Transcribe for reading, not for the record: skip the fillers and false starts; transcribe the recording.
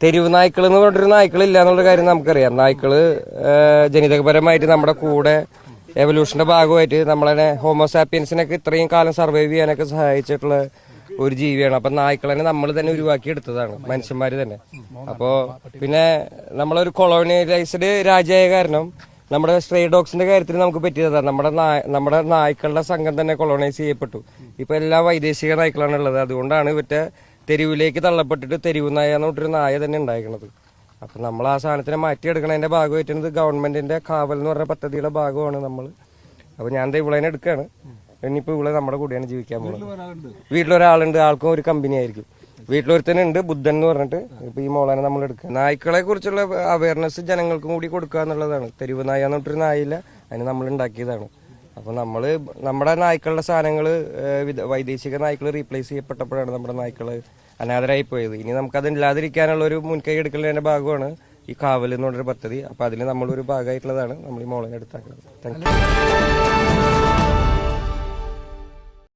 തെരുവ് നായ്ക്കൾ എന്ന് പറഞ്ഞൊരു നായ്ക്കളില്ല എന്നുള്ള കാര്യം നമുക്കറിയാം. നായ്ക്കള് ജനിതകപരമായിട്ട് നമ്മുടെ കൂടെ എവല്യൂഷന്റെ ഭാഗമായിട്ട് നമ്മളെ ഹോമോസാപ്പിയൻസിനൊക്കെ ഇത്രയും കാലം സർവൈവ് ചെയ്യാനൊക്കെ സഹായിച്ചിട്ടുള്ള ഒരു ജീവിയാണ്. അപ്പൊ നായ്ക്കളെ നമ്മൾ തന്നെ ഉരുവാക്കി എടുത്തതാണ്, മനുഷ്യന്മാര് തന്നെ. അപ്പോ പിന്നെ നമ്മളൊരു കൊളോണിയലൈസ്ഡ് രാജ്യമായ കാരണം നമ്മുടെ സ്ട്രേ ഡോഗ്സിന്റെ കാര്യത്തിൽ നമുക്ക് പറ്റിയതാണ്. നമ്മുടെ നായ്ക്കളുടെ സംഘം തന്നെ കൊളോണൈസ് ചെയ്യപ്പെട്ടു. ഇപ്പൊ എല്ലാ വൈദേശിക നായ്ക്കളാണ് ഉള്ളത്. അതുകൊണ്ടാണ് ഇവറ്റ തെരുവിലേക്ക് തള്ളപ്പെട്ടിട്ട് തെരുവ് നായ എന്ന് പറഞ്ഞൊരു നായ തന്നെ ഉണ്ടായിരിക്കണത്. അപ്പൊ നമ്മൾ ആ സാധനത്തിനെ മാറ്റിയെടുക്കണതിന്റെ ഭാഗമായിട്ടാണ് ഗവൺമെന്റിന്റെ കാവൽ എന്ന് പറഞ്ഞ പദ്ധതിയുടെ ഭാഗമാണ് നമ്മൾ. അപ്പൊ ഞാൻ ഇവളേനെ എടുക്കുകയാണ്. ഇനിയിപ്പോ ഇവിടെ നമ്മുടെ കൂടെയാണ് ജീവിക്കാൻ പോകുന്നത്. വീട്ടിലൊരാളുണ്ട്, ആൾക്കും ഒരു കമ്പനി ആയിരിക്കും. വീട്ടിലൊരുത്തനുണ്ട്, ബുദ്ധൻ എന്ന് പറഞ്ഞിട്ട്. ഇപ്പൊ ഈ മോളാനെ നമ്മൾ എടുക്കുക. നായ്ക്കളെ കുറിച്ചുള്ള അവയർനെസ് ജനങ്ങൾക്കും കൂടി കൊടുക്കുക എന്നുള്ളതാണ്. തെരുവ് നായ എന്ന് പറഞ്ഞിട്ടൊരു നായില്ല, അതിന് നമ്മൾ ഉണ്ടാക്കിയതാണ്. അപ്പൊ നമ്മുടെ നായ്ക്കളുടെ സാധനങ്ങൾ വൈദേശിക നായ്ക്കൾ റീപ്ലേസ് ചെയ്യപ്പെട്ടപ്പോഴാണ് നമ്മുടെ നായ്ക്കള് അനാഥരായി പോയത്. ഇനി നമുക്കത് ഇല്ലാതിരിക്കാനുള്ള ഒരു മുൻകൈ എടുക്കുന്നതിന്റെ ഭാഗമാണ് ഈ കാവൽ എന്ന് പറഞ്ഞൊരു പദ്ധതി. അപ്പൊ അതിൽ നമ്മളൊരു ഭാഗമായിട്ടുള്ളതാണ് നമ്മൾ ഈ മോളനെ എടുത്താക്കുന്നത്. Thank you.